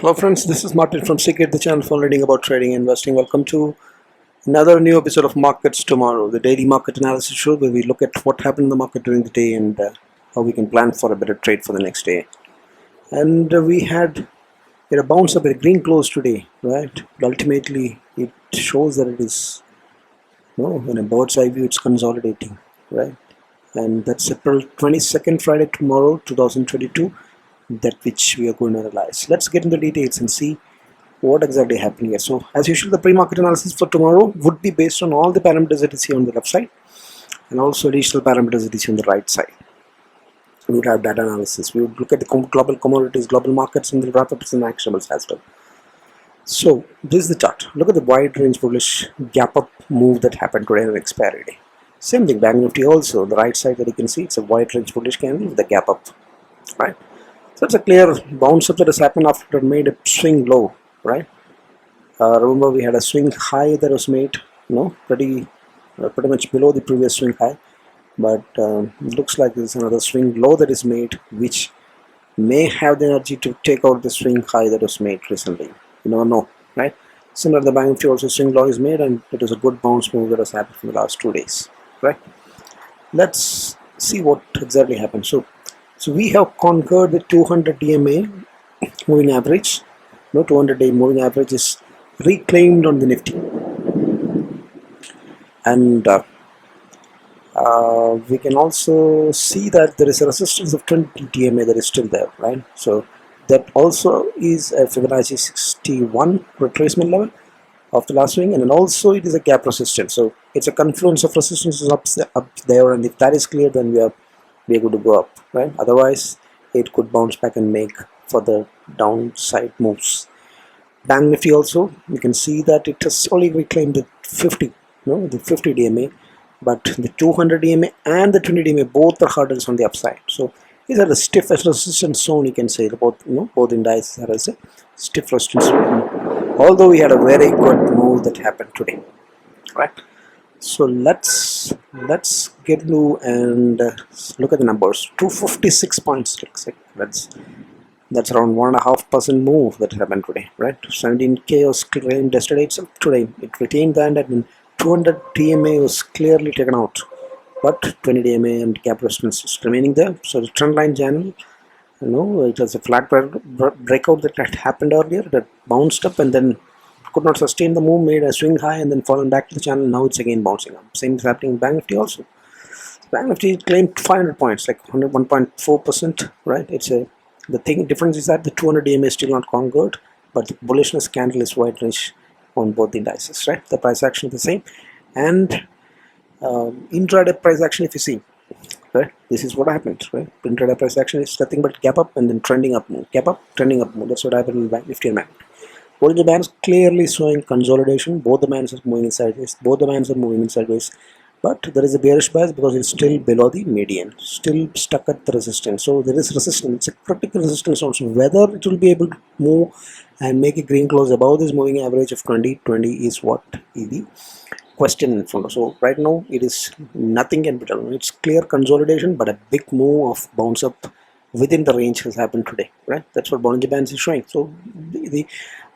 Hello friends, this is Martin from Secret, the channel for learning about trading and investing. Welcome to another new episode of Markets Tomorrow, the daily market analysis show where we look at what happened in the market during the day and how we can plan for a better trade for the next day. And we had a bounce up, a green close today, right? But ultimately, it shows that it is, in a bird's eye view, it's consolidating, right? And that's April 22nd, Friday, tomorrow, 2022. That which we are going to analyze. Let's get into details and see what exactly happened here. So as usual, the pre-market analysis for tomorrow would be based on all the parameters that you see on the left side and also additional parameters that you see on the right side. We would have data analysis. We would look at the global commodities, global markets, and the wrap up some actionables as well. So this is the chart. Look at the wide range bullish gap up move that happened today on expiry day. Same thing, Banknifty also. On the right side that you can see, it's a wide range bullish candle with the gap up, right? So it's a clear bounce up that has happened after it made a swing low, right? Remember we had a swing high that was made, pretty much below the previous swing high, but it looks like there's another swing low that is made, which may have the energy to take out the swing high that was made recently. You never know, right? Similar to the Banknifty also swing low is made, and it was a good bounce move that has happened for the last 2 days, right? Let's see what exactly happened. So we have conquered the 200 DMA moving average. 200-day moving average is reclaimed on the Nifty, and we can also see that there is a resistance of 20 DMA that is still there, right? So that also is a Fibonacci 61 retracement level of the last swing, and then also it is a gap resistance. So it's a confluence of resistances up there, and if that is clear, then we are good to go up, right? Otherwise it could bounce back and make further downside moves. Banknifty also, you can see that it has only reclaimed the 50 DMA, but the 200 DMA and the 20 DMA both are hurdles on the upside. So these are the stiffest resistance zone, you can say. Both indices are as a stiff resistance zone, although we had a very good move that happened today, right? So let's get into and look at the numbers. 256.6. That's around 1.5% move that happened today, right? 17K was claimed yesterday itself. Today it retained that, and 200 DMA was clearly taken out, but 20 DMA and gap resistance is remaining there. So the trend line channel, it was a flat breakout that had happened earlier, that bounced up and then could not sustain the move, made a swing high and then fallen back to the channel. Now it's again bouncing up. Same is happening in Banknifty also. Banknifty claimed 500 points, like 101.4%, right? The difference is that the 200 DMA is still not conquered, but the bullishness candle is wide range on both the indices, right? The price action is the same, and intraday price action, if you see, right, this is what happened, right? Intraday price action is nothing but gap up and then trending up move, gap up, trending up move. That's what happened in Banknifty and Banknifty. Bollinger Bands clearly showing consolidation. Both the bands are moving sideways. But there is a bearish bias because it's still below the median, still stuck at the resistance. So there is resistance. It's a critical resistance also. Whether it will be able to move and make a green close above this moving average of 2020 is what is the question in front of. So right now it is nothing can be done. It's clear consolidation, but a big move of bounce up within the range has happened today, right? That's what Bollinger Bands is showing. So the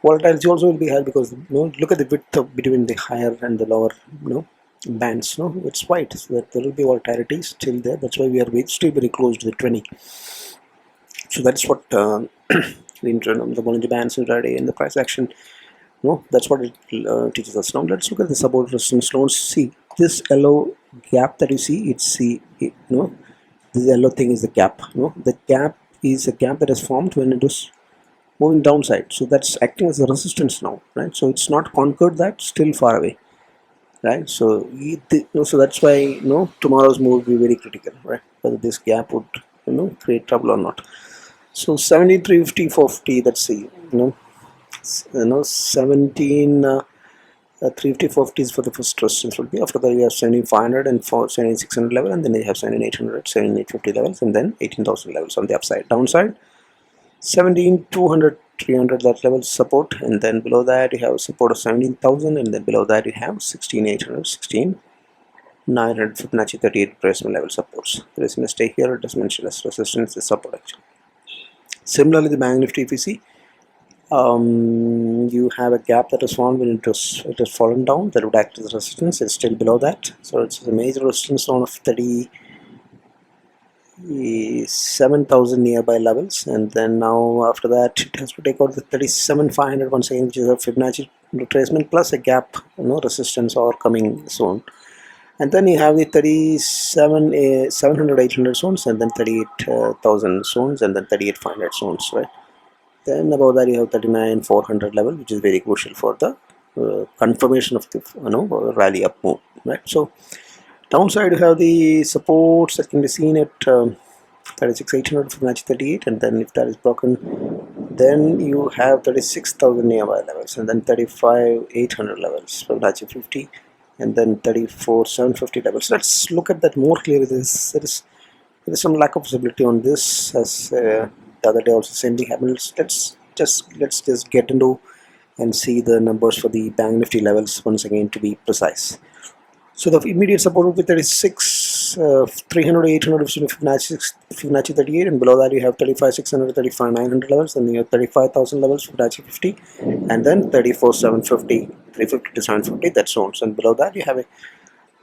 volatility also will be high because look at the width between the higher and the lower bands. It's wide, so that there will be volatility still there. That's why we are still very close to the 20. So that's what the Bollinger Bands intraday and the price action. That's what it teaches us. Now let's look at the support resistance zones. See this yellow gap that you see. This yellow thing is the gap. The gap is a gap that is formed when it is moving downside. So that's acting as a resistance now, right? So it's not conquered that, still far away, right? So so that's why tomorrow's move will be very critical, right? Whether this gap would create trouble or not. So 17,350, let's see, 17,350 is for the first resistance will be. After that we have 7,500 and 7,600 level, and then we have 7,800, 7,850 levels, and then 18,000 levels on the upside. Downside 17,200, 300, that level support, and then below that you have support of 17,000, and then below that you have 16,800, 16,900 Fibonacci 38 retracement level supports. There is a mistake here. It is mentioned as resistance is support actually. Similarly, the Banknifty, if you see, You have a gap that is formed when it has fallen down. That would act as resistance. It's still below that, so it's a major resistance zone of 37,000 nearby levels, and then now after that it has to take out the 37,500 once again, which is a Fibonacci retracement plus a gap, resistance or coming zone. And then you have the 700 800 zones, and then 38,000 zones, and then 38,500 zones, right? Then above that you have 39,400 level, which is very crucial for the confirmation of the rally up move, right? So downside you have the supports that can be seen at 36,800 Fibonacci 38, and then if that is broken, then you have 36,000 nearby levels, and then 35,800 levels Fibonacci 50, and then 34,750 levels. Let's look at that more clearly. There is some lack of visibility on this, as the other day also same thing happened. Let's just get into and see the numbers for the Banknifty levels once again, to be precise. So the immediate support would be 36, 300, 800 Fibonacci 38, and below that you have 35,600, 35,900 levels, and you have 35,000 levels Fibonacci 50, and then 34,750, 350 to 750, that's zones, and below that you have a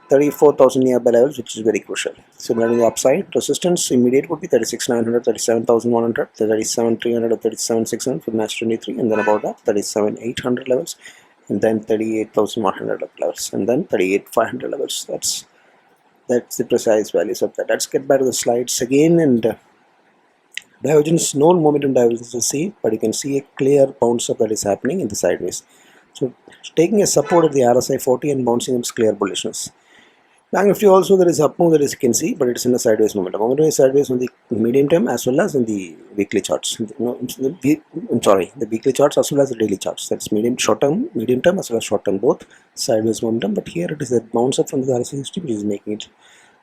34,000 nearby levels, which is very crucial. Similarly, the upside resistance immediate would be 36,900, 37,100, 37,300, 37,600 Fibonacci 23, and then about that 37,800 levels, and then 38,100 levels, and then 38,500 levels. That's the precise values of that. Let's get back to the slides again, and divergence, no momentum divergence to see, but you can see a clear bounce up that is happening in the sideways. So taking a support at the RSI 40 and bouncing up is clear bullishness. Banknifty also, there is up move that is you can see, but it's in a sideways momentum. Momentum is sideways on the medium term as well as in the weekly charts. The weekly charts as well as the daily charts. That's short term, medium term as well as short term, both sideways momentum. But here it is a bounce up from the RSI 60, which is making it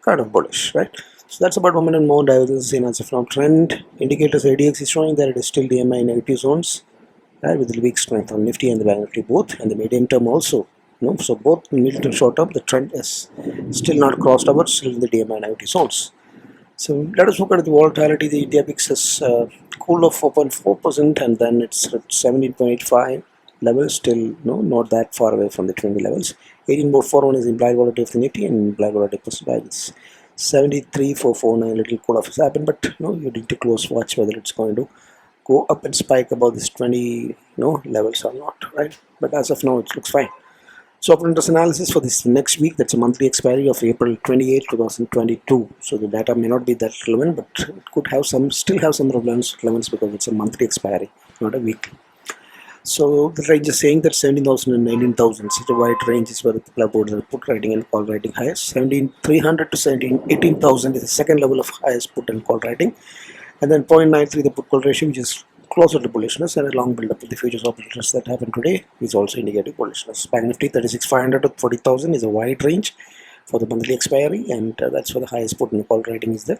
kind of bullish, right? So that's about momentum. More divergence seen as of now. Trend indicators ADX is showing that it is still DMI negative zones, right, with the weak strength on Nifty and the Banknifty both, and the medium term also. So both medium to short term, the trend is still not crossed over, still in the DMI negative zones. So let us look at the volatility. The India VIX has cooled off 4.4%, and then it's at 17.85 levels, still not that far away from the 20 levels. 18.41 is implied volatility of the Nifty, and implied volatility percentage is 73.449. Little cool off has happened, but you need to close watch whether it's going to go up and spike above this 20 levels or not, right? But as of now, it looks fine. So open interest analysis for this next week, that's a monthly expiry of April 28, 2022. So the data may not be that relevant, but it could have still have some relevance because it's a monthly expiry, not a weekly. So the range is saying that 17,000 and 19,000, such a wide range is where the boards are put writing and call writing highest. 17,300 to 18,000 is the second level of highest put and call writing. And then 0.93 the put call ratio, which is closer to bullishness, and a long build up of the futures opportunities that happened today is also indicating bullishness. Banknifty 36,500 to 40,000 is a wide range for the monthly expiry, and that's where the highest put and call rating is there.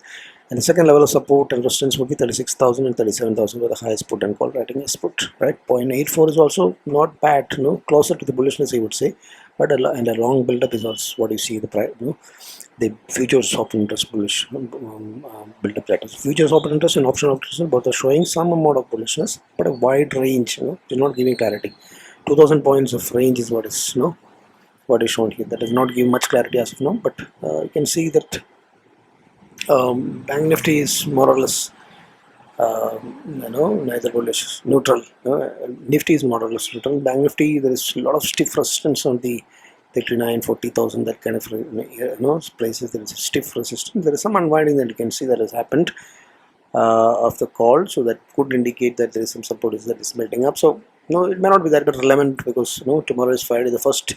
And the second level of support and resistance would be 36,000 and 37,000, where the highest put and call rating is put. Right, 0.84 is also not bad, closer to the bullishness, I would say, but a long build up is also what you see the price. The futures open interest bullish build up practice. Futures open interest and option interest both are showing some amount of bullishness, but a wide range. Is not giving clarity. 2,000 points of range is what is what is shown here. That does not give much clarity as of now, but you can see that Banknifty is more or less neither bullish, neutral. Nifty is more or less neutral. Banknifty, there is a lot of stiff resistance on the 39, 40,000, that kind of places. There is a stiff resistance. There is some unwinding that you can see that has happened of the call, so that could indicate that there is some support that is building up. So it may not be that relevant, because tomorrow is Friday, the first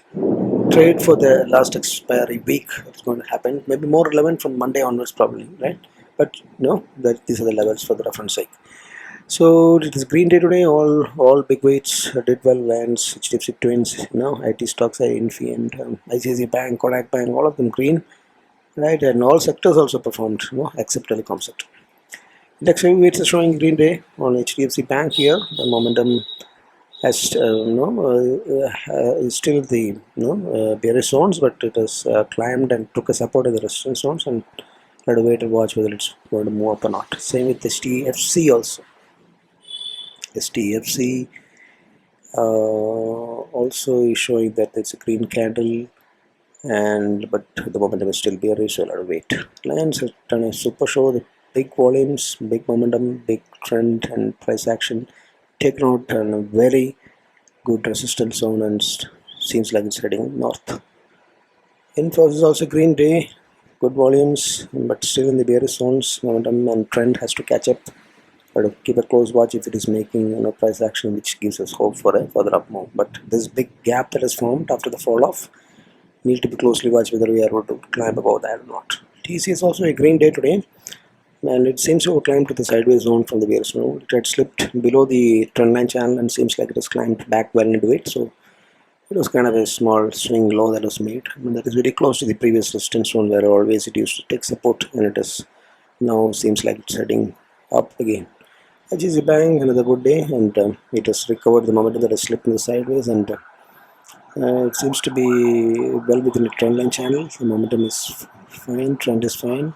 trade for the last expiry week is going to happen. Maybe more relevant from Monday onwards probably, right? But that these are the levels for the reference sake. So it is green day today. All big weights did well. Vans, HDFC Twins, IT stocks, Infi and ICICI Bank, Kodak Bank, all of them green, right? And all sectors also performed, except telecom sector. Index weights are showing green day on HDFC Bank here. The momentum has is still the bearish zones, but it has climbed and took a support of the resistance zones, and let wait and watch whether it's going to move up or not. Same with STFC also. STFC Also is showing that it's a green candle, but the momentum is still bearish, so a lot of wait. Lions have done a super show. The big volumes, big momentum, big trend, and price action taken out on a very good resistance zone, and seems like it's heading north. Infos is also green day, good volumes, but still in the bearish zones. Momentum and trend has to catch up. But keep a close watch if it is making price action, which gives us hope for a further up move. But this big gap that is formed after the fall off need to be closely watched whether we are able to climb above that or not. TC is also a green day today, and it seems to have climbed to the sideways zone from the bearish zone. It had slipped below the trendline channel and seems like it has climbed back well into it. So it was kind of a small swing low that was made. I mean, that is very close to the previous resistance zone where always it used to take support, and it is now seems like it's heading up again. HGC Bank, another good day, and it has recovered the momentum that has slipped in the sideways, and it seems to be well within the trend line channel. The momentum is fine, trend is fine,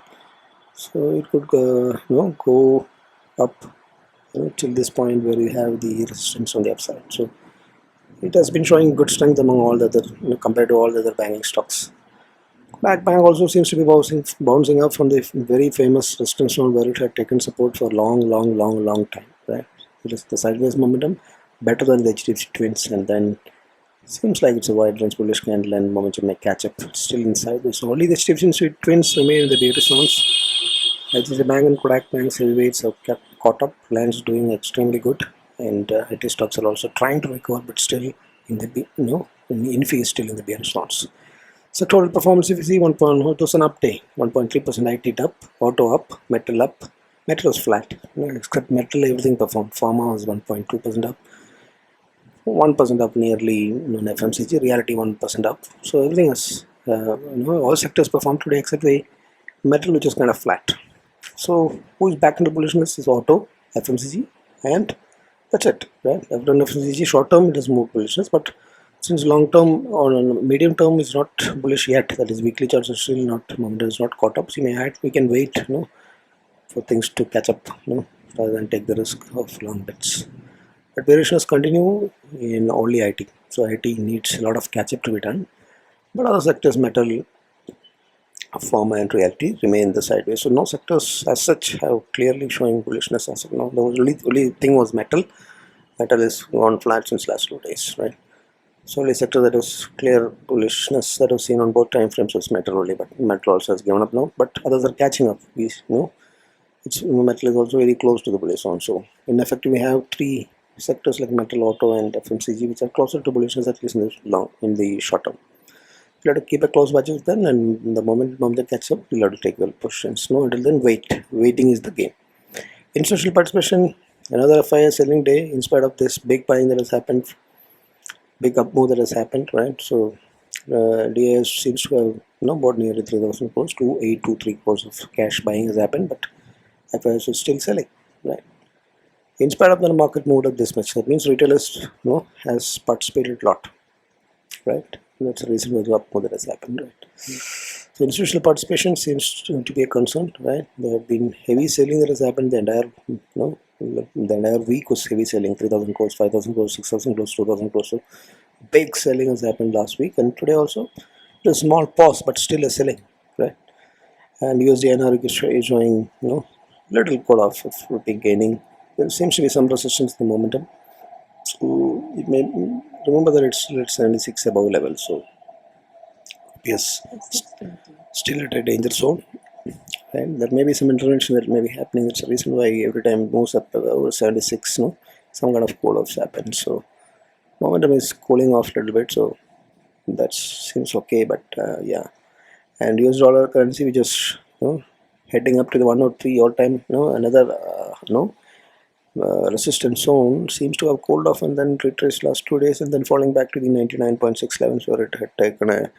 so it could go up till this point where we have the resistance on the upside. So it has been showing good strength among all the other compared to all the other banking stocks. Bank also seems to be bouncing up from the very famous resistance zone where it had taken support for long time. Right, it is the sideways momentum better than the HDFC Twins, and then seems like it's a wide range bullish candle and momentum may catch up. It's still inside. So only the HDFC Twins remain in the bearish zones. HDFC Bank and Kodak Bank's heavyweights have caught up. Lands doing extremely good, and IT stocks are also trying to recover, but still in the Infy is still in the bearish zones. So total performance, if you see 1.0% up day, 1.3% IT up, auto up, metal up. Metal was flat, except metal everything performed. Pharma was 1.2% up, 1% up nearly in FMCG, reality 1% up. So everything is, all sectors performed today except the metal, which is kind of flat. So who is back into bullishness is auto, FMCG, and that's it, right? After FMCG short term it has moved bullishness, but since long term or medium term is not bullish yet, that is weekly charts are still not, momentum is not caught up. So we can wait, for things to catch up, rather than take the risk of long bets. But bearishness continue in only IT. So IT needs a lot of catch up to be done. But other sectors, metal, pharma and reality remain the sideways. So no sectors as such have clearly showing bullishness as of now. The only thing was metal. Metal is gone flat since last 2 days, right? So only sector that was clear bullishness that was seen on both time frames was metal only, but metal also has given up now. But others are catching up. Metal is also very close to the bullish zone. So in effect, we have three sectors like metal, auto, and FMCG, which are closer to bullishness at least in the short term. You have to keep a close watch with them, and the moment they catch up, you'll have to take well positions. Until then, wait. Waiting is the game. Institutional participation, another Fyers selling day in spite of this big buying that has happened, big up move that has happened, right? So DAS seems to have bought nearly 3,000 crores, 2,823 crores of cash buying has happened, but Fyers is still selling, right? In spite of the market moved up this much, that means retailers has participated a lot, right? That's the reason why the up move that has happened, right? So institutional participation seems to be a concern, right? There have been heavy selling that has happened. The entire week was heavy selling. 3,000 crores, 5,000 crores, 6,000 crores, 2,000 crores. So big selling has happened last week, and today also a small pause, but still a selling, right? And USD/INR is showing little call off of rupee gaining. There seems to be some resistance in the momentum. So it may remember that it's 76 above level. So yes, still at a danger zone, and there may be some intervention that may be happening. That's the reason why every time it moves up over 76, some kind of cool offs happen. So momentum is cooling off a little bit, so that seems okay. But yeah, and US dollar currency, we just heading up to the 103 all time. Another resistance zone seems to have cooled off and then retraced last 2 days, and then falling back to the 99.6 levels where it had taken a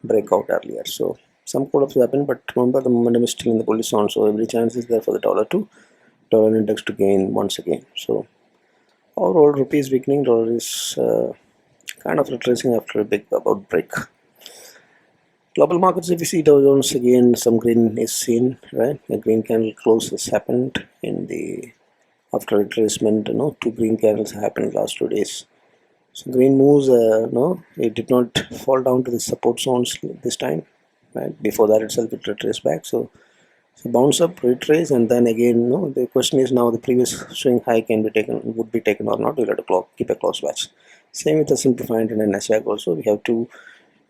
breakout earlier. So some cool-ups happened, but remember the momentum is still in the bullish zone, so every chance is there for the dollar index to gain once again. So overall, rupee is weakening, dollar is kind of retracing after a big about break. Global markets, if you see Dow Jones again, some green is seen, right? A green candle close has happened in the after retracement. 2 green candles happened last 2 days. So green moves, no, it did not fall down to the support zones this time, right? Before that itself it retraced back, so bounce up, retrace, and then again, no, the question is now the previous swing high would be taken or not. We'll have to keep a close watch. Same with the simplified and NASDAQ also. We have two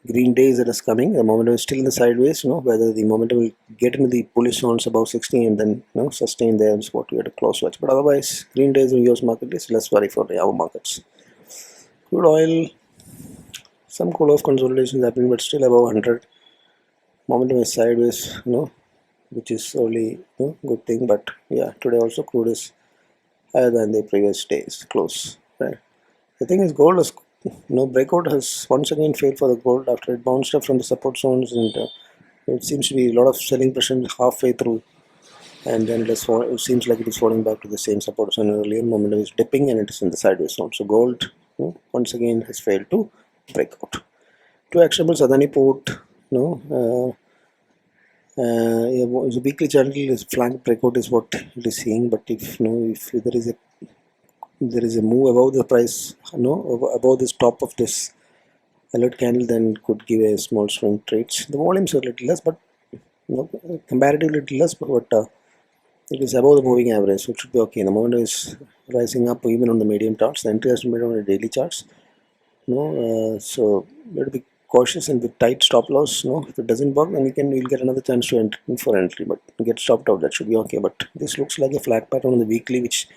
green days that is coming. The momentum is still in the sideways, whether the momentum will get into the bullish zones above 60 and then sustain there is what we have to close watch. But otherwise, green days in US market is less worry for our markets. Crude oil, some cool off consolidation is happening, but still above 100. Momentum is sideways, which is only good thing. But yeah, today also crude is higher than the previous day's close, right? The thing is, gold is breakout has once again failed for the gold after it bounced up from the support zones, and it seems to be a lot of selling pressure halfway through, and then it seems like it is falling back to the same support zone earlier. Momentum is dipping and it is in the sideways zone. So gold once again has failed to break out. Two actionables, Adani Port, the weekly channel is flank breakout is what it is seeing. But if there is a move above the price, above this top of this alert candle, then it could give a small swing trades. The volumes are a little less, but comparatively little less, but it is above the moving average, so it should be okay. The moment is rising up even on the medium charts. The entry has to be made on the daily charts. So you have to be cautious and with tight stop loss. If it doesn't work, then you'll get another chance to enter for entry, but get stopped out. That should be okay. But this looks like a flat pattern on the weekly, which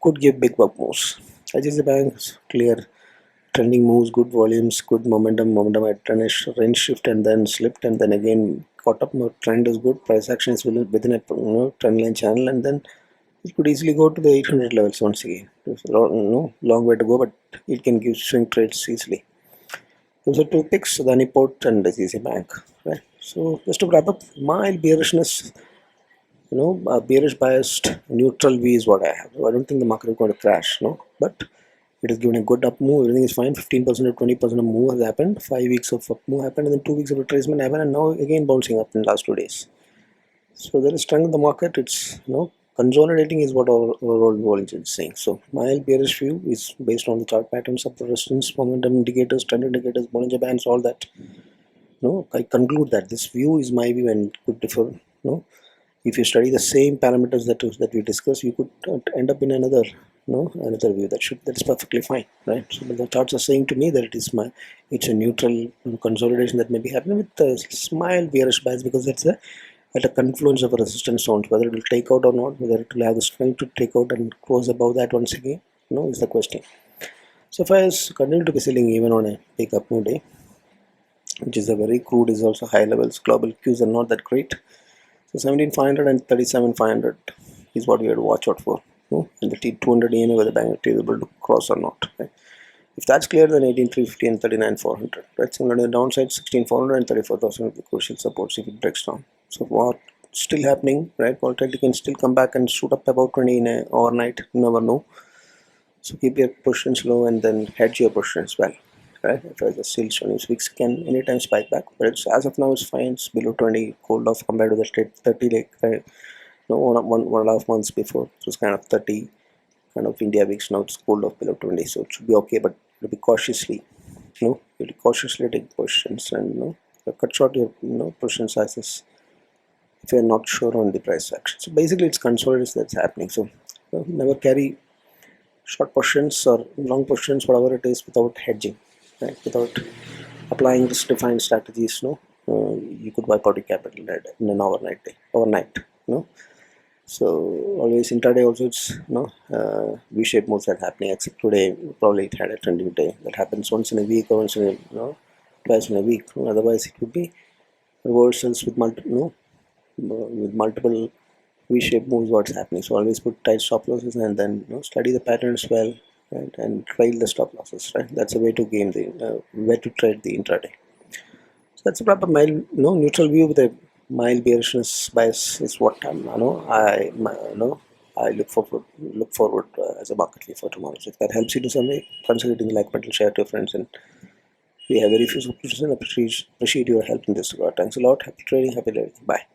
could give big buck moves. ICICI Bank is clear, trending moves, good volumes, good momentum at range shift and then slipped and then again caught up. Trend is good, price action is within a trend line channel, and then it could easily go to the 800 levels once again. There's a long way to go, but it can give swing trades easily. Those are two picks, Adani Port and ICICI Bank, right? So just to wrap up, mild bearishness, a bearish biased neutral view is what I have. I don't think the market is going to crash, but it has given a good up move. Everything is fine. 15% or 20% of move has happened. 5 weeks of up move happened, and then 2 weeks of retracement happened, and now again bouncing up in the last 2 days. So there is strength in the market. It's consolidating is what our overall Vauld is saying. So mild bearish view is based on the chart patterns of resistance, momentum indicators, trend indicators, Bollinger Bands, all that. I conclude that this view is my view and could differ. If you study the same parameters that we discussed, you could end up in another view. That's perfectly fine, right? So the charts are saying to me that it's a neutral consolidation that may be happening with a mild bearish bias, because it's at a confluence of a resistance zones. Whether it will take out or not, whether it will have the strength to take out and close above that once again, is the question. So Fyers continue to be selling even on a big up move day, which is a very crude, is also high levels. Global Qs are not that great. So 17,500 and 37,500 is what we have to watch out for. And the T200 EMA, whether Banknifty is able to cross or not. Right? If that's clear, then 18,350 and 39,400. Right? Similar to the downside, 16,400 and 34,000 will be crucial supports if it breaks down. So what still happening, right? Volatility can still come back and shoot up about 20 in a overnight. You never know. So keep your positions low and then hedge your positions well. Right? If the still showing, weeks can anytime spike back, but as of now it's fine. It's below 20, cooled off compared to the 30 like one and a half months before. So it's kind of 30 kind of India weeks. Now it's cooled off below 20, so it should be okay, but it'll be cautiously, you'll cautiously take positions and cut short your position sizes if you're not sure on the price action. So basically it's consolidation that's happening. So never carry short positions or long positions, whatever it is, without hedging. Right? Without applying risk-defined strategies, you could wipe out your capital in an overnight. So always intraday also it's V-shaped moves are happening, except today probably it had a trending day that happens once in a week or once in a twice in a week. Otherwise it would be reversals with multiple V-shaped moves. What's happening? So always put tight stop losses and then study the patterns well. Right, and trail the stop losses. Right, that's a way to game the way to trade the intraday. So that's a proper mild, neutral view with a mild bearishness bias is what I look forward as a market view for tomorrow. So if that helps you in some way, consider hitting the like button, share to your friends, and we have very few subscriptions and appreciate your help in this regard. Thanks a lot. Happy trading. Happy living. Bye.